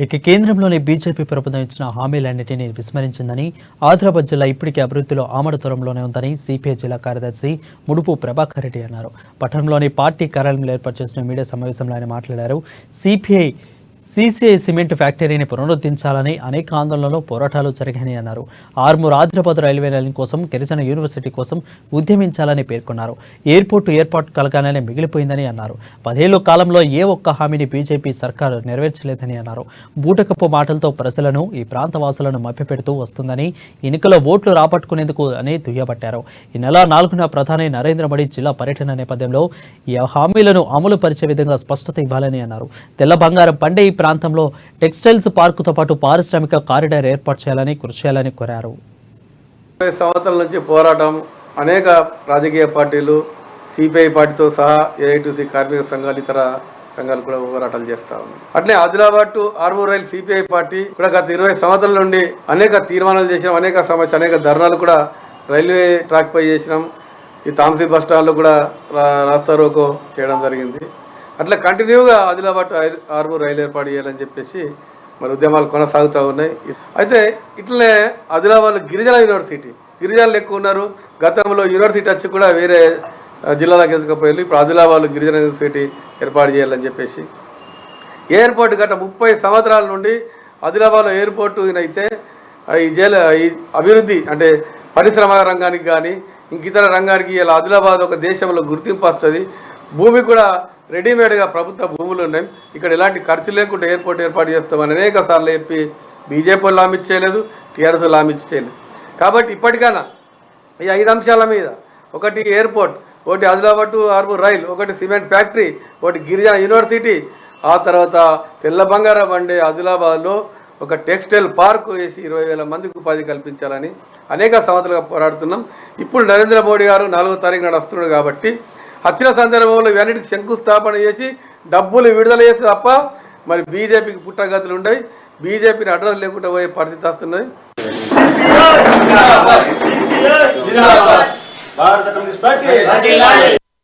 ఇక కేంద్రంలోని బీజేపీ ప్రభుత్వం ఇచ్చిన హామీలన్నింటినీ విస్మరించిందని, ఆదిలాబాద్ జిల్లా ఇప్పటికీ అభివృద్ధిలో ఆమడదూరంలోనే ఉందని సిపిఐ జిల్లా కార్యదర్శి ముడుపు ప్రభాకర్ రెడ్డి అన్నారు. పట్టణంలోని పార్టీ కార్యాలయంలో ఏర్పాటు చేసిన మీడియా సమావేశంలో ఆయన మాట్లాడారు. సిసిఐ సిమెంట్ ఫ్యాక్టరీని పునరుద్ధరించాలని అనేక ఆందోళనలు పోరాటాలు జరిగాయని అన్నారు. ఆర్మూర్ ఆదిలాబాద్ రైల్వే లైన్ కోసం, గిరిజన యూనివర్సిటీ కోసం ఉద్యమించాలని పేర్కొన్నారు. ఎయిర్పోర్టు ఏర్పాటు కలగానే మిగిలిపోయిందని అన్నారు. 10 ఏళ్ల కాలంలో ఏ ఒక్క హామీని బీజేపీ సర్కారు నెరవేర్చలేదని అన్నారు. బూటకపు మాటలతో ప్రజలను, ఈ ప్రాంత వాసులను మభ్యపెడుతూ వస్తుందని, ఎన్నికల్లో ఓట్లు రాబట్టుకునేందుకు అని దుయ్యబట్టారు. ఈ నెల 4న ప్రధాని నరేంద్ర మోడీ జిల్లా పర్యటన నేపథ్యంలో ఈ హామీలను అమలు పరిచే విధంగా స్పష్టత ఇవ్వాలని అన్నారు. తెల్ల బంగారం పండే ఈ ప్రాంతంలో టెక్స్టైల్స్ పార్కుతో పాటు పారిశ్రామిక కారిడార్ ఏర్పాటు చేయాలని కృషి చేయాలని కోరారు. 20 సంవత్సరాల నుంచి పోరాటం, అనేక రాజకీయ పార్టీలు, సిపిఐ పార్టీతో సహా ఏఐటీసీ కార్మిక సంఘాలు, ఇతర సంఘాలు కూడా పోరాటాలు చేస్తా ఉన్నాయి. అట్లే Adilabad to Armoor rail CPI party కూడా గత 20 సంవత్సరాల నుండి అనేక తీర్మానాలు చేసినాం, అనేక సమస్యలు, అనేక ధర్నాలు కూడా రైల్వే ట్రాక్ పై చేసినాం. ఈ తాంసీ బస్ స్టాండ్లో కూడా రాస్తా రోకో చేయడం జరిగింది. అట్లా కంటిన్యూగా ఆదిలాబాద్ ఆర్మూర్ రైలు ఏర్పాటు చేయాలని చెప్పేసి మరి ఉద్యమాలు కొనసాగుతూ ఉన్నాయి. అయితే ఇట్లనే ఆదిలాబాద్లో గిరిజన యూనివర్సిటీ, గిరిజనులు ఎక్కువ ఉన్నారు. గతంలో యూనివర్సిటీ వచ్చి కూడా వేరే జిల్లాలకు ఎదుకపోయారు. ఇప్పుడు ఆదిలాబాద్లో గిరిజన యూనివర్సిటీ ఏర్పాటు చేయాలని చెప్పేసి ఎయిర్పోర్ట్ గత 30 సంవత్సరాల నుండి ఆదిలాబాద్లో ఎయిర్పోర్టు అయితే ఈ అభివృద్ధి అంటే పరిశ్రమ రంగానికి కానీ ఇంక ఇతర రంగానికి ఇలా ఆదిలాబాద్ ఒక దేశంలో గుర్తింపు వస్తుంది. భూమి కూడా రెడీమేడ్గా ప్రభుత్వ భూములు ఉన్నాయి. ఇక్కడ ఎలాంటి ఖర్చు లేకుండా ఎయిర్పోర్ట్ ఏర్పాటు చేస్తామని అనేక సార్లు చెప్పి బీజేపీ వాళ్ళు హామీ చేయలేదు, టీఆర్ఎస్ వాళ్ళు హామీ చేయలేదు. కాబట్టి ఇప్పటికైనా ఈ 5 అంశాల మీద, ఒకటి ఎయిర్పోర్ట్, ఒకటి ఆదిలాబాద్ టు ఆర్మూర్ రైల్, ఒకటి సిమెంట్ ఫ్యాక్టరీ, ఒకటి గిరిజన యూనివర్సిటీ, ఆ తర్వాత తెల్ల బంగారం వండే ఆదిలాబాద్లో ఒక టెక్స్టైల్ పార్క్ వేసి 20,000 మందికి ఉపాధి కల్పించాలని అనేక సంవత్సరాలుగా పోరాడుతున్నాం. ఇప్పుడు నరేంద్ర మోడీ గారు 4వ తారీఖు నాడు వస్తున్నాడు కాబట్టి వచ్చిన సందర్భంలో ఇవన్నిటికి శంకుస్థాపన చేసి డబ్బులు విడుదల చేసి తప్ప మరి బీజేపీకి పుట్టగతులు ఉన్నాయి. బీజేపీని అడ్రస్ లేకుండా పోయే పరిస్థితి వస్తున్నది.